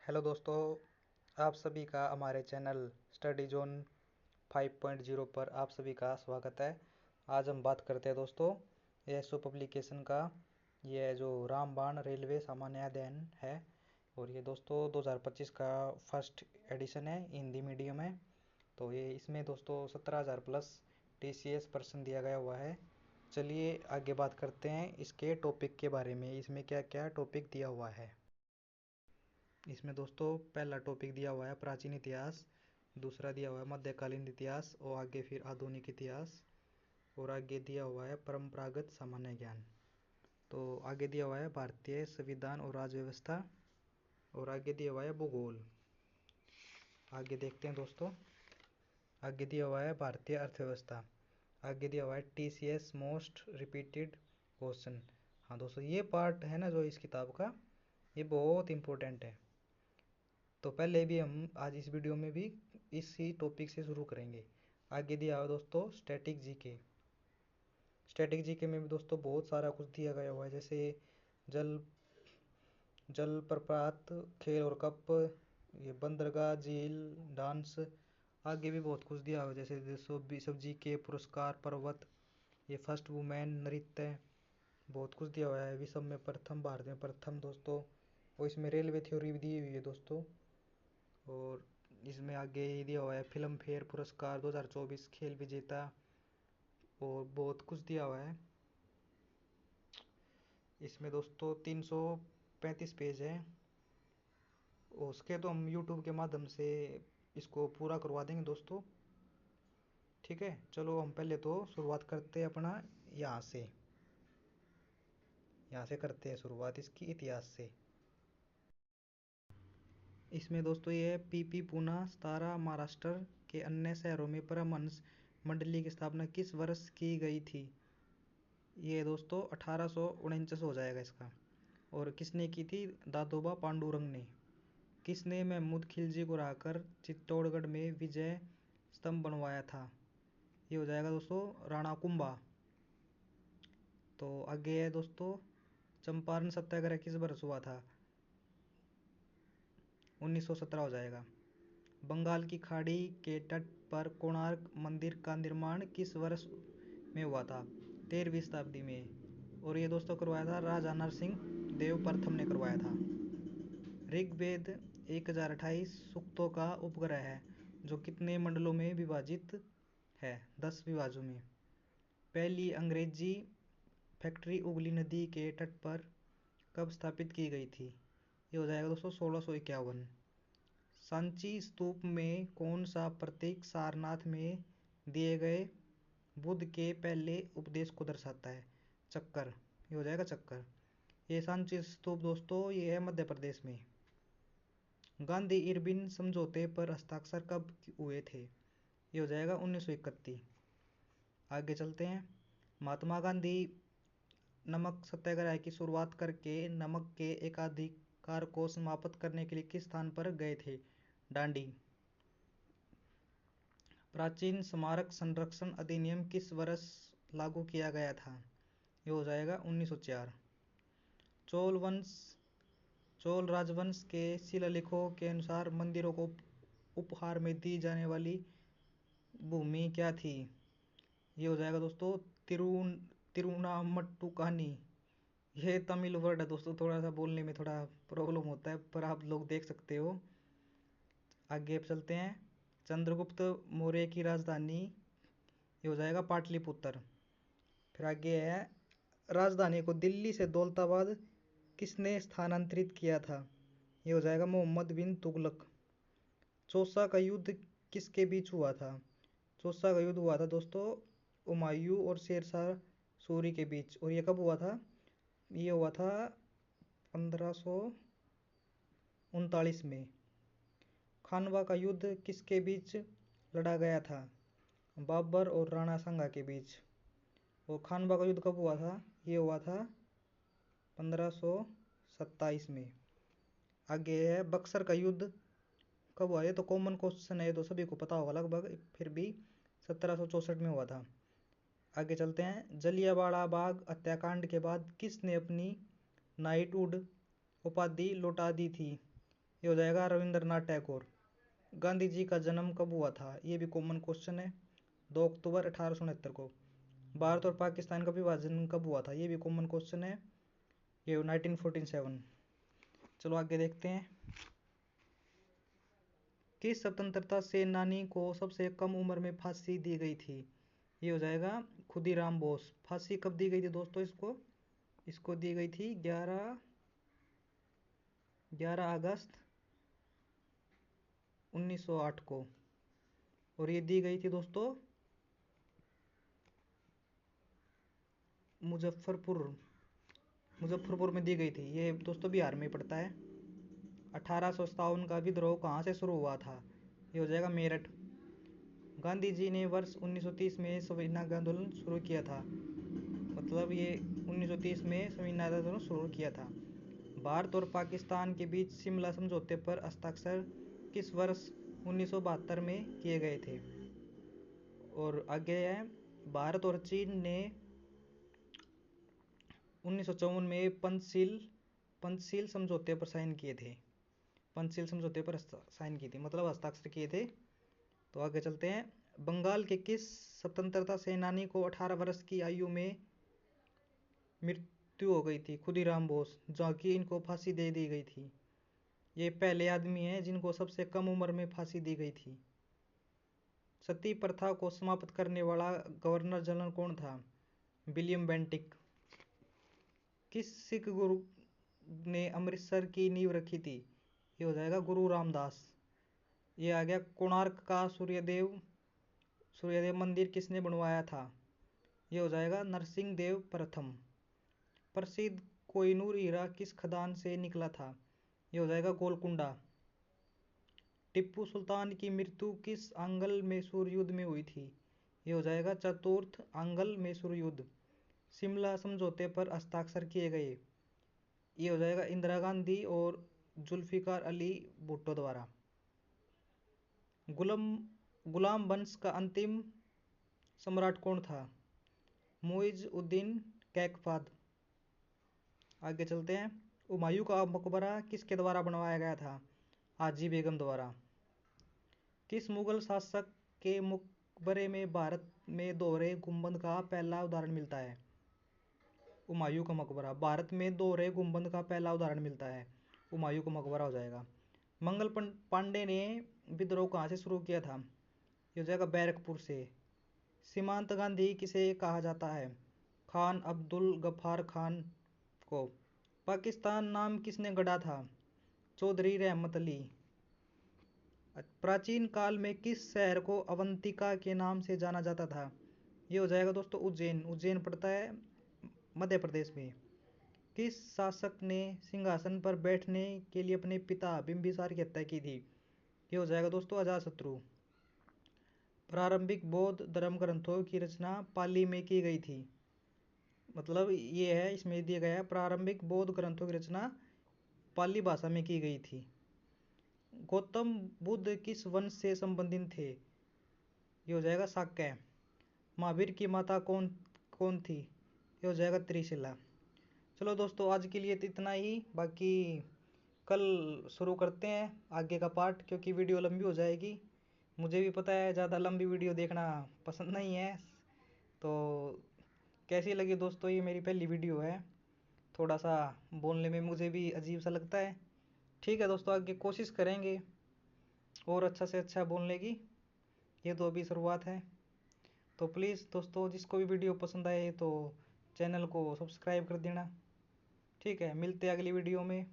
Hello दोस्तों, आप सभी का हमारे चैनल स्टडी जोन 5.0 पर आप सभी का स्वागत है। आज हम बात करते हैं दोस्तों एएसओ पब्लिकेशन का ये जो रामबाण रेलवे सामान्य अध्ययन है। और ये दोस्तों 2025 का फर्स्ट एडिशन है हिंदी मीडियम में। तो ये इसमें दोस्तों 17,000 प्लस टीसीएस पर्सन दिया गया हुआ है। चलिए आगे बात करते हैं इसके टॉपिक के बारे में, इसमें क्या क्या टॉपिक दिया हुआ है। इसमें दोस्तों पहला टॉपिक दिया हुआ है प्राचीन इतिहास, दूसरा दिया हुआ है मध्यकालीन इतिहास और आगे फिर आधुनिक इतिहास, और आगे दिया हुआ है परंपरागत सामान्य ज्ञान। तो आगे दिया हुआ है भारतीय संविधान और राज्य व्यवस्था, और आगे दिया हुआ है भूगोल। आगे देखते हैं दोस्तों, आगे दिया हुआ है भारतीय अर्थव्यवस्था, आगे दिया हुआ है टीसीएस मोस्ट रिपीटेड क्वेश्चन। हाँ दोस्तों, ये पार्ट है ना जो इस किताब का, ये बहुत इंपॉर्टेंट है। तो पहले भी हम आज इस वीडियो में भी इसी टॉपिक से शुरू करेंगे। आगे दिया हुआ दोस्तों स्टैटिक जीके। स्टैटिक जीके में भी दोस्तों बहुत सारा कुछ दिया गया हुआ है, जैसे जल जलप्रपात, खेल और कप, ये बंदरगाह, झील, डांस। आगे भी बहुत कुछ दिया हुआ है, जैसे सब जीके पुरस्कार, पर्वत, ये फर्स्ट वुमेन, नृत्य, बहुत कुछ दिया हुआ है। विश्व में प्रथम, भारत में प्रथम दोस्तों। और इसमें रेलवे थ्योरी भी दी हुई है दोस्तों। और इसमें आगे ही दिया हुआ है फिल्म फेयर पुरस्कार 2024, खेल विजेता, और बहुत कुछ दिया हुआ है। इसमें दोस्तों 335 पेज है। उसके तो हम यूट्यूब के माध्यम से इसको पूरा करवा देंगे दोस्तों। ठीक है, चलो हम पहले तो शुरुआत करते हैं अपना यहाँ से करते हैं शुरुआत इसकी इतिहास से। इसमें दोस्तों ये पीपी पूना, सतारा, महाराष्ट्र के अन्य शहरों में परमहंस मंडली की स्थापना किस वर्ष की गई थी? ये दोस्तों 1849 हो जाएगा इसका। और किसने की थी? दादोबा पांडुरंग ने। किसने महमूद खिलजी को हराकर चित्तौड़गढ़ में विजय स्तंभ बनवाया था? ये हो जाएगा दोस्तों राणा कुंभा। तो आगे है दोस्तों चंपारण सत्याग्रह किस वर्ष हुआ था? 1917 हो जाएगा। बंगाल की खाड़ी के तट पर कोणार्क मंदिर का निर्माण किस वर्ष में हुआ था? 13वीं शताब्दी में। और ये दोस्तों करवाया था राजा नरसिंह देव प्रथम ने करवाया था। ऋग्वेद 1028 सूक्तों का उपग्रह है जो कितने मंडलों में विभाजित है? 10 विभाजों में। पहली अंग्रेजी फैक्ट्री उगली नदी के तट पर कब स्थापित की गई थी? ये हो जाएगा दोस्तों 1651। सांची स्तूप में कौन सा प्रतीक सारनाथ में दिए गए बुद्ध के पहले उपदेश को दर्शाता है? चक्कर। ये हो जाएगा चक्कर। ये सांची स्तूप दोस्तों ये है मध्य प्रदेश में। गांधी इरविन समझौते पर हस्ताक्षर कब हुए थे? ये हो जाएगा 1931। आगे चलते हैं। महात्मा गांधी नमक सत्याग्रह की शुरुआत करके नमक के एकाधिकार को समाप्त करने के लिए किस स्थान पर गए थे? डांडी। प्राचीन स्मारक संरक्षण अधिनियम किस वर्ष लागू किया गया था? ये हो जाएगा 1904। चोल राजवंश के शिलालेखों के अनुसार मंदिरों को उपहार में दी जाने वाली भूमि क्या थी? ये हो जाएगा दोस्तों तिरुनामट्टुकानी। ये तमिल वर्ड है दोस्तों, थोड़ा सा बोलने में थोड़ा प्रॉब्लम होता है, पर आप लोग देख सकते हो। आगे चलते हैं। चंद्रगुप्त मौर्य की राजधानी, ये हो जाएगा पाटलिपुत्र। फिर आगे है राजधानी को दिल्ली से दौलताबाद किसने स्थानांतरित किया था? ये हो जाएगा मोहम्मद बिन तुगलक। चौसा का युद्ध किसके बीच हुआ था? चौसा का युद्ध हुआ था दोस्तों हुमायूं और शेरशाह सूरी के बीच। और ये कब हुआ था? ये हुआ था 1539 में। खानवा का युद्ध किसके बीच लड़ा गया था? बाबर और राणा सांगा के बीच। और खानवा का युद्ध कब हुआ था? ये हुआ था 1527 में। आगे है बक्सर का युद्ध कब हुआ? ये तो कॉमन क्वेश्चन है, तो सभी को पता होगा लगभग, फिर भी 1764 में हुआ था। आगे चलते हैं। जलियांवाला बाग हत्याकांड के बाद किसने अपनी नाइटहुड उपाधि लौटा दी थी? ये हो जाएगा रविंद्रनाथ टैगोर। गांधी जी का जन्म कब हुआ था? ये भी कॉमन क्वेश्चन है, 2 अक्टूबर 1869 को। भारत और पाकिस्तान का विभाजन कब हुआ था? ये भी कॉमन क्वेश्चन है, ये 1947। चलो आगे देखते हैं। किस स्वतंत्रता सेनानी को सबसे कम उम्र में फांसी दी गई थी? ये हो जाएगा खुदीराम बोस। फांसी कब दी गई थी दोस्तों? इसको दी गई थी 11 अगस्त 1908 को। और ये दी गई थी दोस्तों मुजफ्फरपुर में दी गई थी। ये दोस्तों बिहार में पड़ता है। 1857 का विद्रोह कहाँ से शुरू हुआ था? ये हो जाएगा मेरठ। गांधी जी ने वर्ष 1930 में संविधान आंदोलन शुरू किया था। मतलब ये 1930 में संविधान आंदोलन शुरू किया था। भारत और पाकिस्तान के बीच शिमला समझौते पर हस्ताक्षर किस वर्ष 1972 में किए गए थे? और आगे है, भारत और चीन ने 1954 में पंचशील समझौते पर साइन किए थे। पंचशील समझौते पर साइन की थी, मतलब हस्ताक्षर किए थे। तो आगे चलते हैं। बंगाल के किस स्वतंत्रता सेनानी को 18 वर्ष की आयु में मृत्यु हो गई थी? खुदीराम बोस, जो कि इनको फांसी दे दी गई थी। ये पहले आदमी हैं जिनको सबसे कम उम्र में फांसी दी गई थी। सती प्रथा को समाप्त करने वाला गवर्नर जनरल कौन था? William Bentinck. किस सिख गुरु ने अमृतसर की नींव रखी थी? ये हो जाएगा गुरु रामदास। ये आ गया कोणार्क का सूर्यदेव मंदिर किसने बनवाया था? ये हो जाएगा नरसिंह देव प्रथम। प्रसिद्ध कोहिनूर हीरा किस खदान से निकला था? ये हो जाएगा गोलकुंडा। टिप्पू सुल्तान की मृत्यु किस आंग्ल मैसूर युद्ध में हुई थी? ये हो जाएगा चतुर्थ आंग्ल मैसूर युद्ध। शिमला समझौते पर हस्ताक्षर किए गए? ये हो जाएगा इंदिरा गांधी और जुल्फिकार अली भुट्टो द्वारा। गुलाम वंश का अंतिम सम्राट कौन था? मुइज उद्दीन कैकबाद। आगे चलते हैं। हुमायूं का मकबरा किसके द्वारा बनवाया गया था? हाजी बेगम द्वारा। किस मुगल शासक के मकबरे में भारत में दोहरे गुंबद का पहला उदाहरण मिलता है? हुमायूं का मकबरा। भारत में दोहरे गुंबद का पहला उदाहरण मिलता है, हुमायूं का मकबरा हो जाएगा। मंगल पांडे ने विद्रोह कहाँ से शुरू किया था? ये हो जाएगा बैरकपुर से। सीमांत गांधी किसे कहा जाता है? खान अब्दुल गफ्फार खान को। पाकिस्तान नाम किसने गढ़ा था? चौधरी रहमत अली। प्राचीन काल में किस शहर को अवंतिका के नाम से जाना जाता था? ये हो जाएगा दोस्तों उज्जैन। उज्जैन पड़ता है मध्य प्रदेश में। किस शासक ने सिंहासन पर बैठने के लिए अपने पिता बिंबिसार की हत्या की थी? ये हो जाएगा दोस्तों अजातशत्रु। प्रारंभिक बौद्ध धर्म ग्रंथों की रचना पाली में की गई थी। मतलब ये है, इसमें दिया गया है प्रारंभिक बौद्ध ग्रंथों की रचना पाली भाषा में की गई थी। गौतम बुद्ध किस वंश से संबंधित थे? ये हो जाएगा शाक्य। महावीर की माता कौन कौन थी? ये हो जाएगा त्रिशिला। चलो दोस्तों, आज के लिए तो इतना ही। बाकी कल शुरू करते हैं आगे का पार्ट, क्योंकि वीडियो लंबी हो जाएगी। मुझे भी पता है ज़्यादा लंबी वीडियो देखना पसंद नहीं है। तो कैसी लगी दोस्तों? ये मेरी पहली वीडियो है, थोड़ा सा बोलने में मुझे भी अजीब सा लगता है। ठीक है दोस्तों, आगे कोशिश करेंगे और अच्छा से अच्छा बोलने की। ये तो अभी शुरुआत है। तो प्लीज़ दोस्तों, जिसको भी वीडियो पसंद आए तो चैनल को सब्सक्राइब कर देना। ठीक है, मिलते हैं अगली वीडियो में।